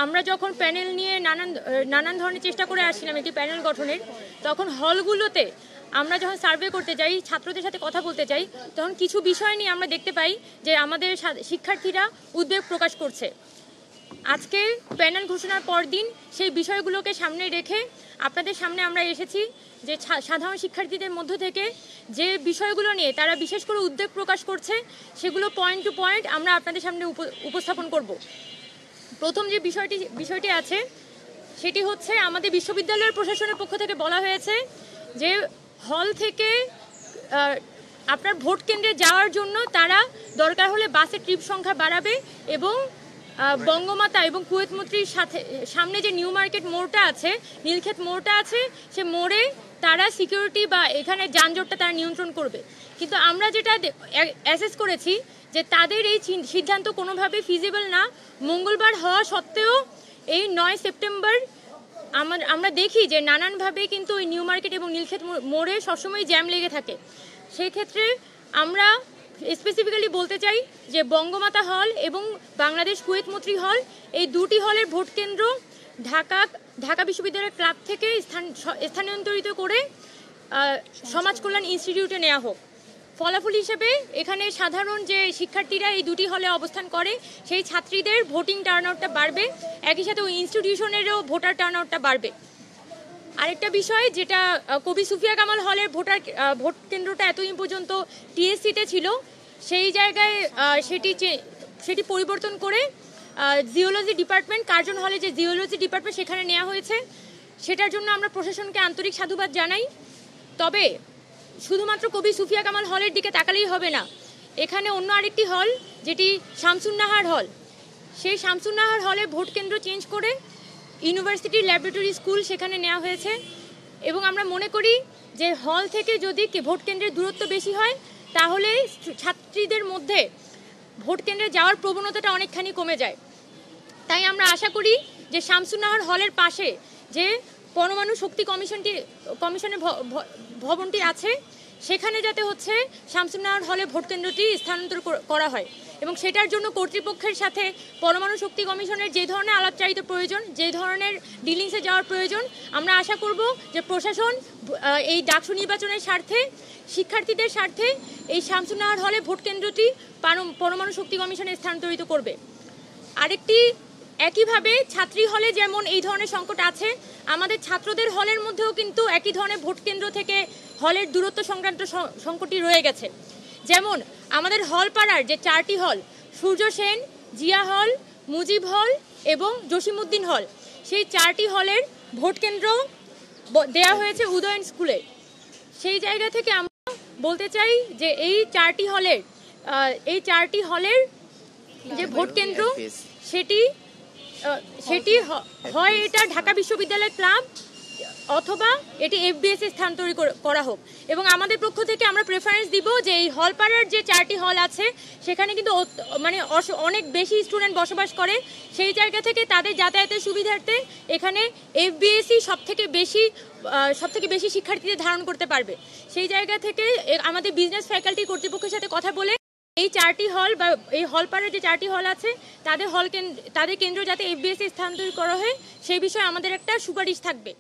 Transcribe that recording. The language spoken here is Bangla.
আমরা যখন প্যানেল নিয়ে নানান ধরনের চেষ্টা করে আসছিলাম একটি প্যানেল গঠনের, তখন হলগুলোতে আমরা যখন সার্ভে করতে যাই, ছাত্রদের সাথে কথা বলতে চাই, তখন কিছু বিষয় নিয়ে আমরা দেখতে পাই যে আমাদের শিক্ষার্থীরা উদ্বেগ প্রকাশ করছে। আজকে প্যানেল ঘোষণার পর দিন সেই বিষয়গুলোকে সামনে রেখে আপনাদের সামনে আমরা এসেছি যে সাধারণ শিক্ষার্থীদের মধ্য থেকে যে বিষয়গুলো নিয়ে তারা বিশেষ করে উদ্বেগ প্রকাশ করছে সেগুলো পয়েন্ট টু পয়েন্ট আমরা আপনাদের সামনে উপস্থাপন করব। প্রথম যে বিষয়টি আছে সেটি হচ্ছে আমাদের বিশ্ববিদ্যালয়ের প্রশাসনের পক্ষ থেকে বলা হয়েছে যে হল থেকে আপনার ভোট কেন্দ্রে যাওয়ার জন্য তারা দরকার হলে বাসের ট্রিপ সংখ্যা বাড়াবে এবং বঙ্গমাতা এবং কুয়েত মৈত্রীর সামনে যে নিউ মার্কেট মোড়টা আছে, নীলক্ষেত মোড়টা আছে, সে মোড়ে তারা সিকিউরিটি বা এখানে যানজটটা তারা নিয়ন্ত্রণ করবে। কিন্তু আমরা যেটা অ্যাসেস করেছি যে তাদের এই সিদ্ধান্ত কোনোভাবেই ফিজিবল না। মঙ্গলবার হওয়া সত্ত্বেও এই 9 সেপ্টেম্বর আমরা দেখি যে নানানভাবে কিন্তু ওই নিউ মার্কেট এবং নীলক্ষেত মোড়ে সবসময় জ্যাম লেগে থাকে। সেই ক্ষেত্রে আমরা স্পেসিফিক্যালি বলতে চাই যে বঙ্গমাতা হল এবং বাংলাদেশ কুয়েত মৈত্রী হল, এই দুটি হলের ভোট কেন্দ্র ঢাকা বিশ্ববিদ্যালয়ের ক্লাব থেকে স্থানান্তরিত করে সমাজ কল্যাণ ইনস্টিটিউটে নেওয়া হোক। ফলাফল হিসেবে এখানে সাধারণ যে শিক্ষার্থীরা এই দুটি হলে অবস্থান করে সেই ছাত্রীদের ভোটিং টার্নআউটটা বাড়বে, একই সাথে ওই ইনস্টিটিউশনেরও ভোটার টার্নআউটটা বাড়বে। আরেকটা বিষয় যেটা কবি সুফিয়া কামাল হলের ভোট কেন্দ্রটা এতদিন পর্যন্ত টিএসসিতে ছিল, সেই জায়গায় সেটি পরিবর্তন করে জিওলজি ডিপার্টমেন্ট, কার্জন হলে যে জিওলজি ডিপার্টমেন্ট সেখানে নেওয়া হয়েছে। সেটার জন্য আমরা প্রশাসনকে আন্তরিক সাধুবাদ জানাই। তবে শুধুমাত্র কবি সুফিয়া কামাল হলের দিকে তাকালেই হবে না, এখানে অন্য আরেকটি হল যেটি শামসুন্নাহার হল, সেই শামসুন্নাহার হলে ভোট কেন্দ্র চেঞ্জ করে ইউনিভার্সিটি ল্যাবরেটরি স্কুল সেখানে নেওয়া হয়েছে। এবং আমরা মনে করি যে হল থেকে যদি ভোট কেন্দ্রের দূরত্ব বেশি হয় তাহলে ছাত্রীদের মধ্যে ভোট কেন্দ্রে যাওয়ার প্রবণতাটা অনেকখানি কমে যায়। তাই আমরা আশা করি যে শামসুন্নাহার হলের পাশে যে পরমাণু শক্তি কমিশনের ভবনটি আছে সেখানে যাতে হচ্ছে শামসুন্নাহার হলে ভোট কেন্দ্রটি স্থানান্তর করা হয় এবং সেটার জন্য কর্তৃপক্ষের সাথে পরমাণু শক্তি কমিশনের যে ধরনের আলাপচারিতা প্রয়োজন, যে ধরনের ডিলিংসে যাওয়ার প্রয়োজন, আমরা আশা করব যে প্রশাসন এই ডাকসু নির্বাচনের স্বার্থে, শিক্ষার্থীদের স্বার্থে এই শামসুন্নাহার হলে ভোট কেন্দ্রটি পরমাণু শক্তি কমিশনে স্থানান্তরিত করবে। আরেকটি একইভাবে ছাত্রী হলে যেমন এই ধরনের সংকট আছে, আমাদের ছাত্রদের হলের মধ্যেও কিন্তু একই ধরনের ভোট কেন্দ্র থেকে হলের দূরত্ব সংক্রান্ত সংকটটি রয়ে গেছে। যেমন আমাদের হলপাড়ার যে 4টি হল, সূর্য সেন, জিয়া হল, মুজিব হল এবং জসিমউদ্দিন হল, সেই 4টি হলের ভোট কেন্দ্র দেয়া হয়েছে উদয়ন স্কুলে। সেই জায়গা থেকে আমরা বলতে চাই যে এই 4টি হলের যে ভোট কেন্দ্র সেটি হয় এটা ঢাকা বিশ্ববিদ্যালয় ক্লাব অথবা এটি এফবিএস এ স্থানান্তরিত করা হোক। এবং আমাদের পক্ষ থেকে আমরা প্রেফারেন্স দিব যে এই হলপাড়ার যে 4টি হল আছে সেখানে কিন্তু অনেক বেশি স্টুডেন্ট বসবাস করে, সেই জায়গা থেকে তাদের যাতায়াতের সুবিধার্থে এখানে এফবিএসই সব থেকে বেশি শিক্ষার্থীদের ধারণ করতে পারবে। সেই জায়গা থেকে আমাদের বিজনেস ফ্যাকাল্টি কর্তৃপক্ষের সাথে কথা বলে এই 4টি হল বা এই হলপাড়ার যে 4টি হল আছে তাদের কেন্দ্র যাতে এফবিএস এ স্থানান্তরিত করা হয় সেই বিষয়ে আমাদের একটা সুপারিশ থাকবে।